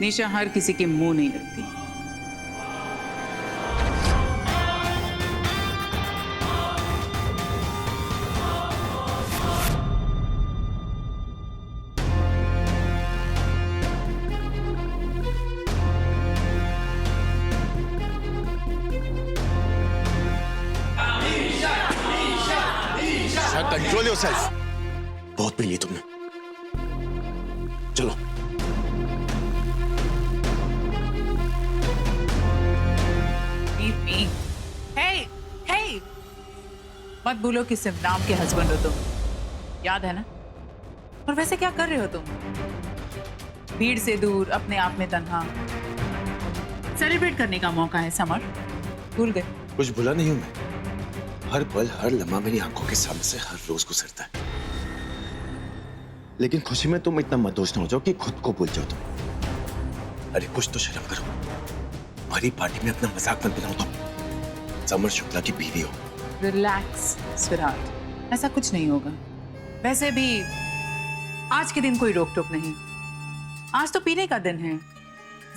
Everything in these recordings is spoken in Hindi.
निशा हर किसी के मुंह नहीं लगती। Control yourself. बहुत पी ली तुमने, चलो। Hey, hey! मत भूलो कि सिर्फ नाम के हस्बैंड हो तुम, याद है ना? और वैसे क्या कर रहे हो तुम? भीड़ से दूर, अपने आप में तन्हा। सेलिब्रेट करने का मौका है समर, भूल गए? कुछ भूला नहीं हूं मैं। हर पल हर लम्हा मेरी आंखों के सामने से हर रोज गुजरता है। लेकिन खुशी में तुम इतना मदहोश न हो जाओ कि खुद को भूल जाओ तुम। अरे कुछ तो शर्म करो। भरी पार्टी में अपना मजाक मत बनाओ तुम। समर शुक्ला की बीवी हो। रिलैक्स स्वीटहार्ट, ऐसा कुछ नहीं होगा। वैसे भी आज के दिन कोई रोक टोक नहीं। आज तो पीने का दिन है,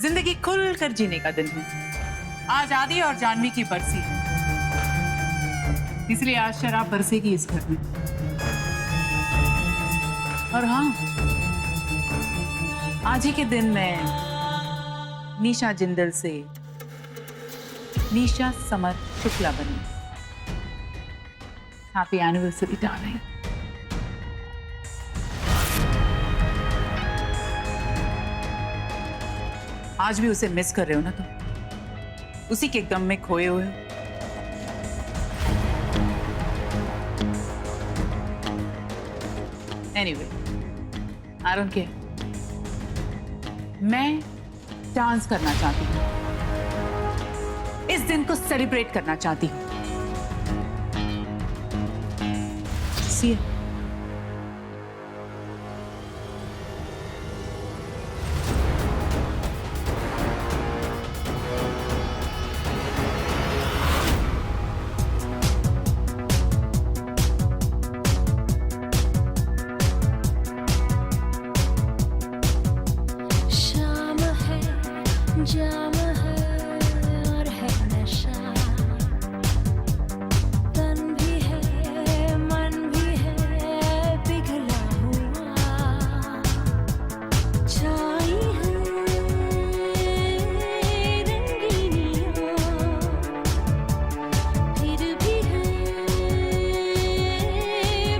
जिंदगी खुल कर जीने का दिन है। आज आदि और जानवी की बरसी है, इसलिए आज शराब बरसेगी इस घर में। और हाँ, आज ही के दिन मैं निशा जिंदल से निशा समर शुक्ला बनी। Happy anniversary darling. आज भी उसे मिस कर रहे हो ना तुम? उसी के गम में खोए हुए हो। Anyway, I don't care. मैं डांस करना चाहती हूँ, इस दिन को सेलिब्रेट करना चाहती हूँ। See you. जाम है और है नशा, तन भी है मन भी है पिघला हुआ, छाई है रंगीनियां, फिर भी है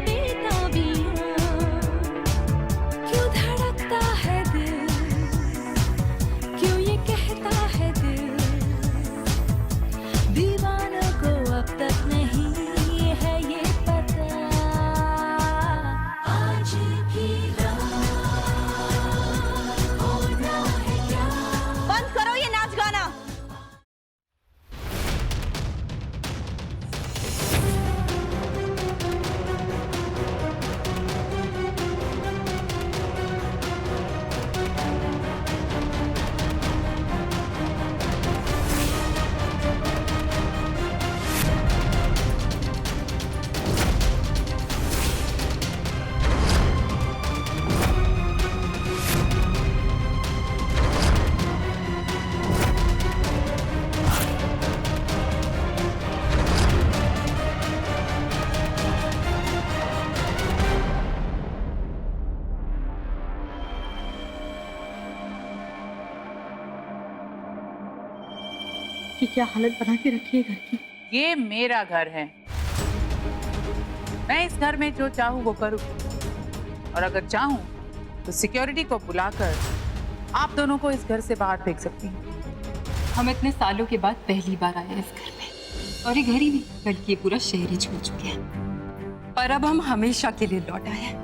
बेताबियां, क्यों धड़कता है दिल, क्यों ये कहता है दिल, दीवानों को अब तक नहीं है ये पता, आज भी रात होना है क्या। बंद करो ये नाच गाना। कि क्या हालत बना के रखी है घर की। ये मेरा घर है, मैं इस घर में जो चाहूँ वो करूँ, और अगर चाहूँ तो सिक्योरिटी को बुलाकर आप दोनों को इस घर से बाहर फेंक सकती हूँ। हम इतने सालों के बाद पहली बार आए इस घर में, और ये घर ही नहीं बल्कि ये पूरा शहर ही छोड़ चुके हैं। पर अब हम हमेशा के लिए लौट आए हैं,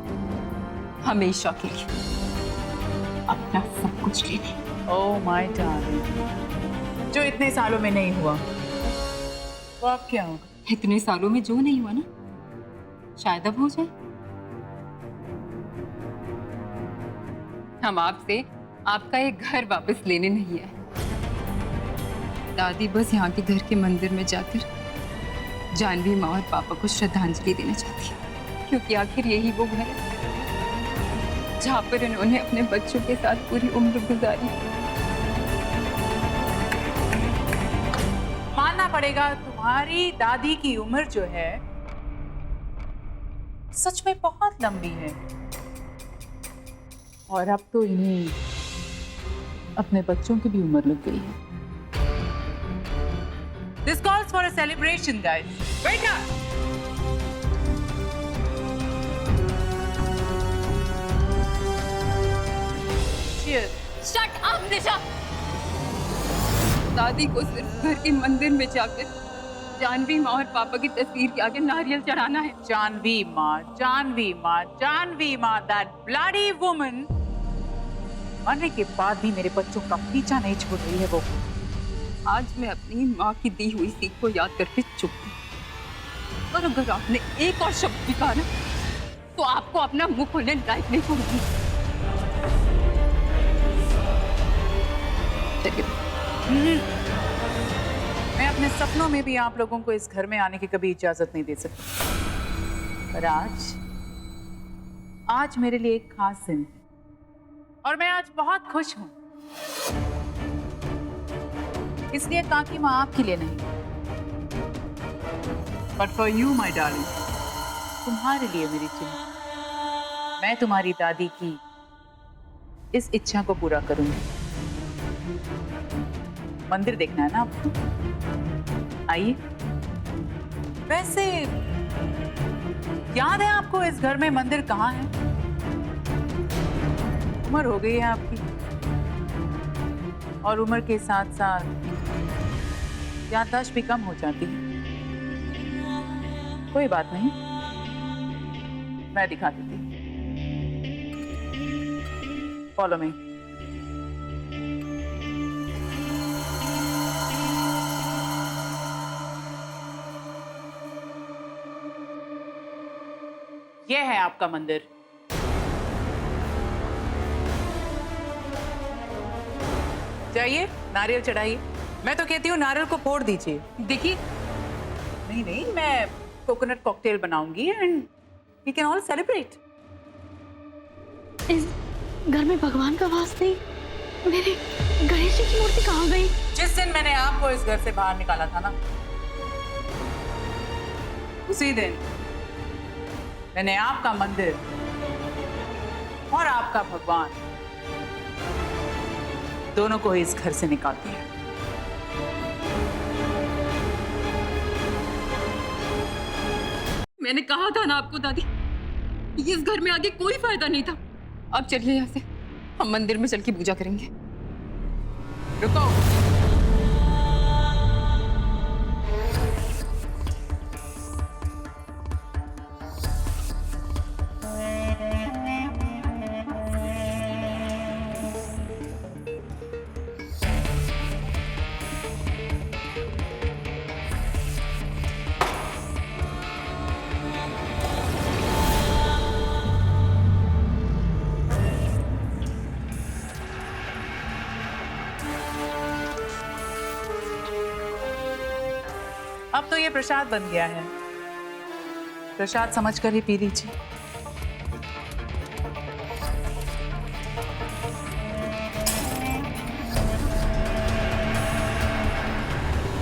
हमेशा के लिए अपना सब कुछ लेने। ओह माय डार्लिंग, जो इतने सालों में नहीं हुआ वो अब क्या होगा? इतने सालों में जो नहीं हुआ ना, शायद अब हो जाए। हम आपसे आपका एक घर वापस लेने नहीं आए। दादी बस यहाँ के घर के मंदिर में जाकर जानवी माँ और पापा को श्रद्धांजलि देना चाहती है, क्योंकि आखिर यही वो घर है जहाँ पर उन्होंने अपने बच्चों के साथ पूरी उम्र गुजारी। मानना पड़ेगा तुम्हारी दादी की उम्र जो है सच में बहुत लंबी है। और अब तो इन्हें अपने बच्चों की भी उम्र लग गई है। This calls for a celebration, guys. Wake up! Cheers. Shut up Nisha. दादी को सिर्फ घर के मंदिर में जाकर जानवी माँ और पापा की तस्वीर के आगे नारियल चढ़ाना है। जानवी माँ, जानवी माँ, जानवी माँ, that bloody woman। मरने के बाद भी मेरे बच्चों का पीछा नहीं छोड़ रही है वो। आज मैं अपनी माँ की दी हुई सीख को याद करके चुप हूँ। और अगर आपने एक और शब्द भी कहा ना, तो आपको अपना मुंह खोलने लायक नहीं छोड़ूंगी। मैं अपने सपनों में भी आप लोगों को इस घर में आने की कभी इजाजत नहीं दे सकती। पर आज मेरे लिए एक खास दिन है और मैं आज बहुत खुश हूं। इसलिए काकी माँ आपके लिए नहीं, but for you my darling, तुम्हारे लिए मेरी चिन्ह। मैं तुम्हारी दादी की इस इच्छा को पूरा करूंगी। मंदिर देखना है ना आपको? आइए। वैसे याद है आपको इस घर में मंदिर कहाँ है? उम्र हो गई है आपकी और उम्र के साथ साथ याददाश्त भी कम हो जाती है। कोई बात नहीं, मैं दिखा देती। Follow me. यह है आपका मंदिर। जाइए, नारियल चढ़ाइए। मैं तो कहती हूँ नारियल को फोड़ दीजिए। देखिए, नहीं नहीं, मैं कोकोनट कॉकटेल बनाऊंगी and we can all celebrate. इस घर में भगवान का वास नहीं। मेरे गणेश जी की मूर्ति कहाँ गई? जिस दिन मैंने आपको इस घर से बाहर निकाला था ना, उसी दिन मैंने आपका मंदिर और आपका भगवान दोनों को इस घर से निकाल दिया। मैंने कहा था ना आपको दादी, इस घर में आके कोई फायदा नहीं था। अब चलिए यहाँ से, हम मंदिर में चल के पूजा करेंगे। रुको। अब तो ये प्रसाद बन गया है, प्रसाद समझकर ही पी लीजिए।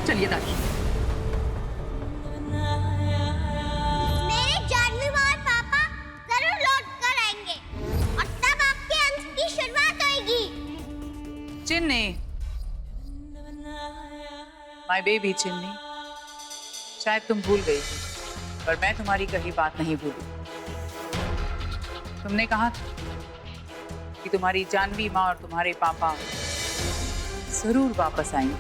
चलिए दादी। मेरे जानवी माँ और पापा जरूर लौट कर आएंगे और तब आपके अंत की शुरुआत होगी। चिन्नी, माय बेबी चिन्नी, शायद तुम भूल गई थी, पर मैं तुम्हारी कही बात नहीं भूली। तुमने कहा था कि तुम्हारी जानवी माँ और तुम्हारे पापा जरूर वापस आएंगे।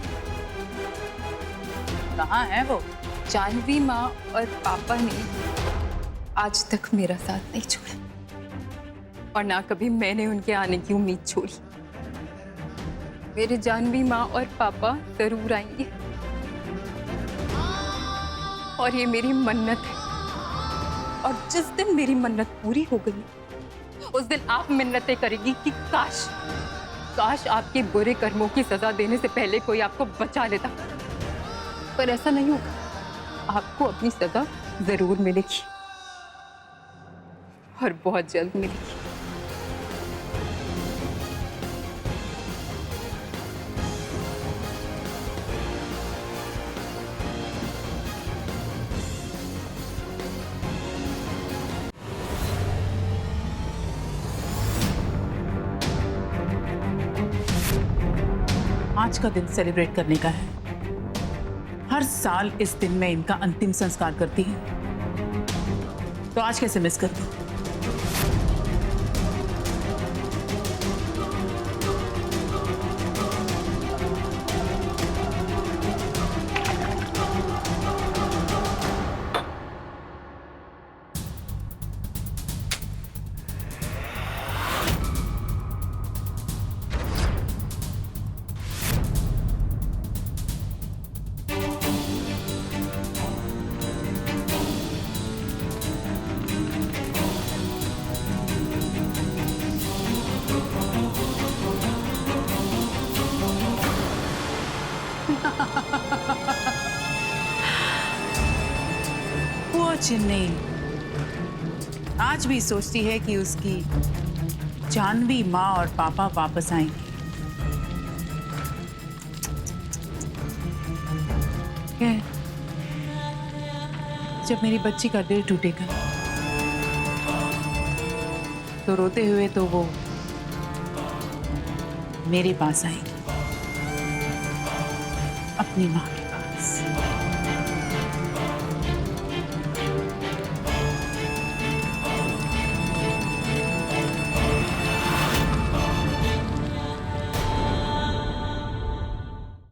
कहाँ है वो? जानवी माँ और पापा ने आज तक मेरा साथ नहीं छोड़ा और ना कभी मैंने उनके आने की उम्मीद छोड़ी। मेरे जानवी माँ और पापा जरूर आएंगे और ये मेरी मन्नत है। और जिस दिन मेरी मन्नत पूरी हो गई, उस दिन आप मिन्नतें करेगी कि काश काश आपके बुरे कर्मों की सजा देने से पहले कोई आपको बचा लेता। पर ऐसा नहीं होगा। आपको अपनी सजा जरूर मिलेगी और बहुत जल्द मिलेगी। आज का दिन सेलिब्रेट करने का है। हर साल इस दिन में इनका अंतिम संस्कार करती हूँ, तो आज कैसे मिस कर दूं? वो चिन्नी आज भी सोचती है कि उसकी जानवी माँ और पापा वापस आएंगे। खैर, जब मेरी बच्ची का दिल टूटेगा तो रोते हुए तो वो मेरे पास आएगी, अपनी माँ के।